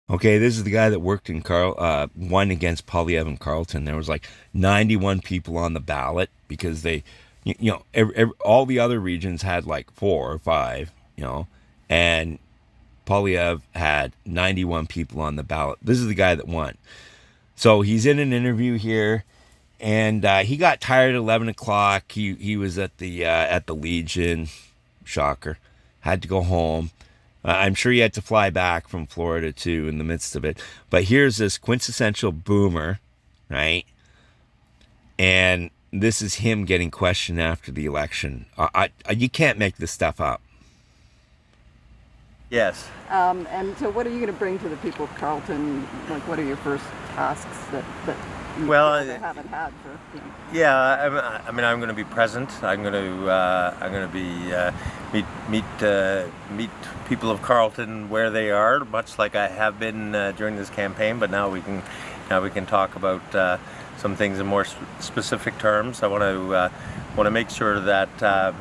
Okay, this is the guy that worked in won against Polyev and Carleton. There was like 91 people on the ballot because all the other regions had like 4 or 5, and Polyev had 91 people on the ballot. This is the guy that won. So he's in an interview here, and he got tired at 11 o'clock. He was at the Legion, shocker, had to go home. I'm sure he had to fly back from Florida too in the midst of it. But here's this quintessential boomer, right? And this is him getting questioned after the election. You can't make this stuff up. Yes. And so, what are you going to bring to the people of Carleton? Like, what are your first tasks that you Well, feel they haven't had for? yeah. I mean, I'm going to be present. I'm going to be meet people of Carleton where they are, much like I have been during this campaign. But now we can talk about some things in more specific terms. I want to make sure that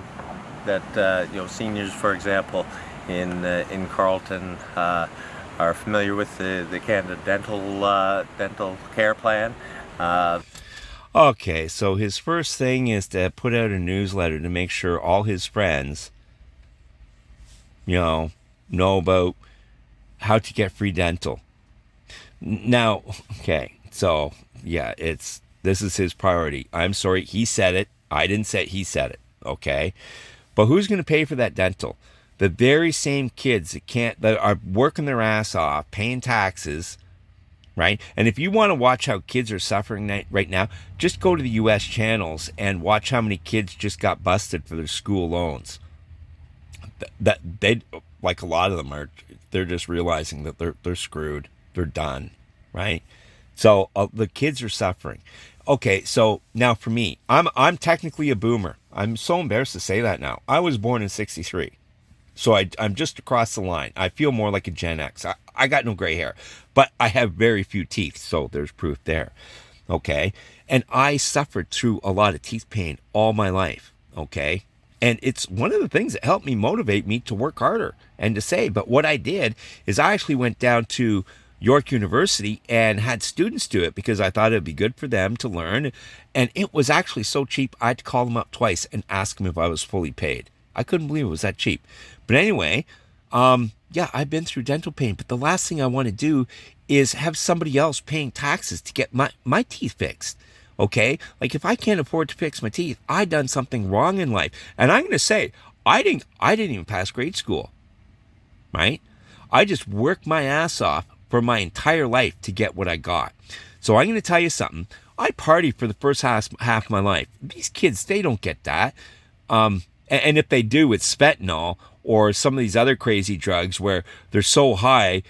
seniors, for example, in Carleton, are familiar with the Canada dental care plan. Uh, Okay, so his first thing is to put out a newsletter to make sure all his friends, you know about how to get free dental. Now, okay, so yeah, this is his priority. I'm sorry, he said it. I didn't say it, he said it. Okay, but who's going to pay for that dental? The very same kids that are working their ass off, paying taxes, right? And if you want to watch how kids are suffering right now, just go to the U.S. channels and watch how many kids just got busted for their school loans. That they, like a lot of them are, they're just realizing that they're screwed. They're done, right? So the kids are suffering. Okay, so now for me, I'm technically a boomer. I'm so embarrassed to say that now. I was born in '63. So I'm just across the line. I feel more like a Gen X. I got no gray hair, but I have very few teeth, so there's proof there. Okay. And I suffered through a lot of teeth pain all my life. Okay. And it's one of the things that helped me motivate me to work harder and to save. But what I did is I actually went down to York University and had students do it because I thought it'd be good for them to learn. And it was actually so cheap, I had to call them up twice and ask them if I was fully paid. I couldn't believe it was that cheap. But anyway, yeah, I've been through dental pain, but the last thing I want to do is have somebody else paying taxes to get my teeth fixed. Okay? Like if I can't afford to fix my teeth, I done something wrong in life. And I'm going to say, I didn't even pass grade school, right? I just worked my ass off for my entire life to get what I got. So I'm going to tell you something. I partied for the first half of my life. These kids, they don't get that. And if they do, it's fentanyl or some of these other crazy drugs where they're so high,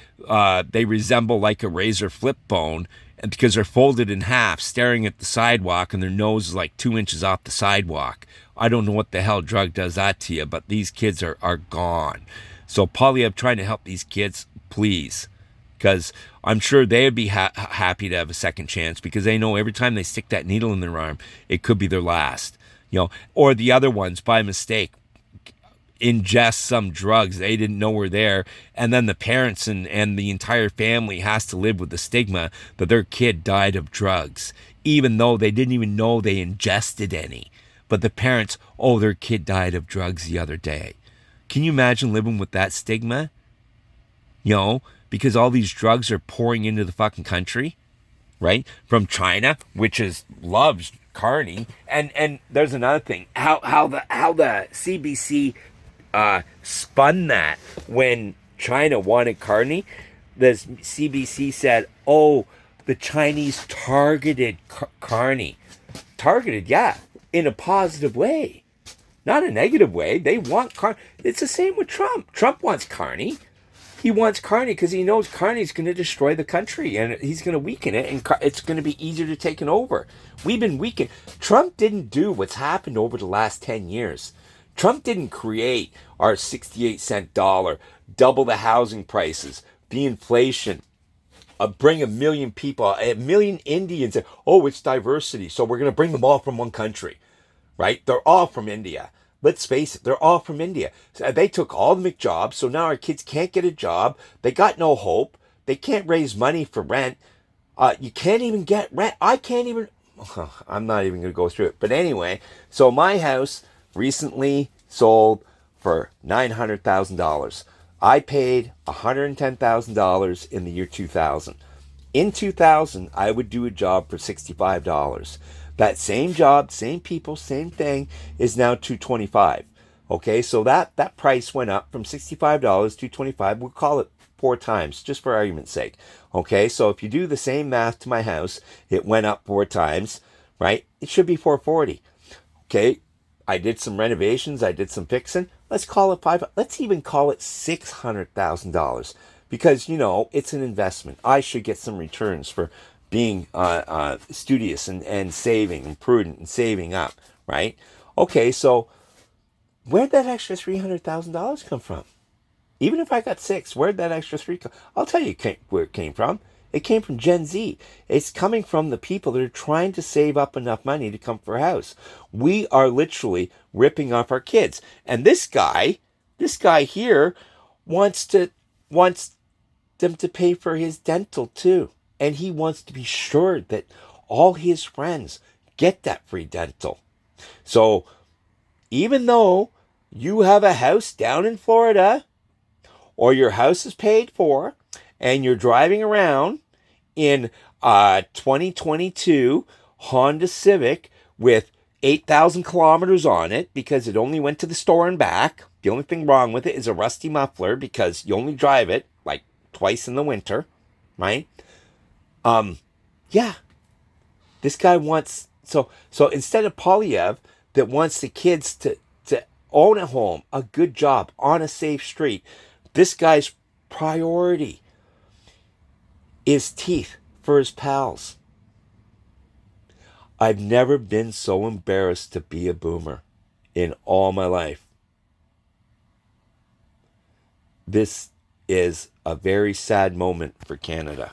they resemble like a razor flip phone, and because they're folded in half, staring at the sidewalk, and their nose is like 2 inches off the sidewalk. I don't know what the hell drug does that to you, but these kids are gone. So Polyev trying to help these kids, please, because I'm sure they'd be happy to have a second chance because they know every time they stick that needle in their arm, it could be their last. Or the other ones by mistake ingest some drugs they didn't know were there, and then the parents and the entire family has to live with the stigma that their kid died of drugs, even though they didn't even know they ingested any. But the parents, oh, their kid died of drugs the other day. Can you imagine living with that stigma? Because all these drugs are pouring into the fucking country, right? From China, which loves Carney. And there's another thing. How the CBC spun that when China wanted Carney. The CBC said, "Oh, the Chinese targeted Carney." Targeted, yeah, in a positive way, not a negative way. They want Carney. It's the same with Trump. Trump wants Carney. He wants Carney because he knows Carney's going to destroy the country and he's going to weaken it, and it's going to be easier to take it over. We've been weakened. Trump didn't do what's happened over the last 10 years. Trump didn't create our 68-cent dollar, double the housing prices, the inflation, bring a million people, a million Indians. Oh, it's diversity, so we're going to bring them all from one country, right? They're all from India. Let's face it, they're all from India. So they took all the McJobs, so now our kids can't get a job. They got no hope They can't raise money for rent. You can't even get rent. I can't even. I'm not even going to go through it. But anyway, so my house recently sold for $900,000. I paid $110,000 in the year 2000. In 2000, I would do a job for $65. That same job, same people, same thing is now $225. Okay, so that price went up from $65 to $225. We'll call it 4 times, just for argument's sake. Okay, so if you do the same math to my house, it went up 4 times, right? It should be 440. Okay, I did some renovations, I did some fixing. Let's call it five. Let's even call it $600,000 because it's an investment. I should get some returns for being studious and saving and prudent and saving up, right? Okay, so where'd that extra $300,000 come from? Even if I got 6, where'd that extra 3 come? I'll tell you where it came from. It came from Gen Z. It's coming from the people that are trying to save up enough money to come for a house. We are literally ripping off our kids. And this guy here wants them to pay for his dental too. And he wants to be sure that all his friends get that free dental. So even though you have a house down in Florida, or your house is paid for, and you're driving around in a 2022 Honda Civic with 8,000 kilometers on it because it only went to the store and back. The only thing wrong with it is a rusty muffler because you only drive it like twice in the winter, right? Yeah. This guy wants, so instead of Polyev that wants the kids to own a home, a good job, on a safe street, this guy's priority is teeth for his pals. I've never been so embarrassed to be a boomer in all my life. This is a very sad moment for Canada.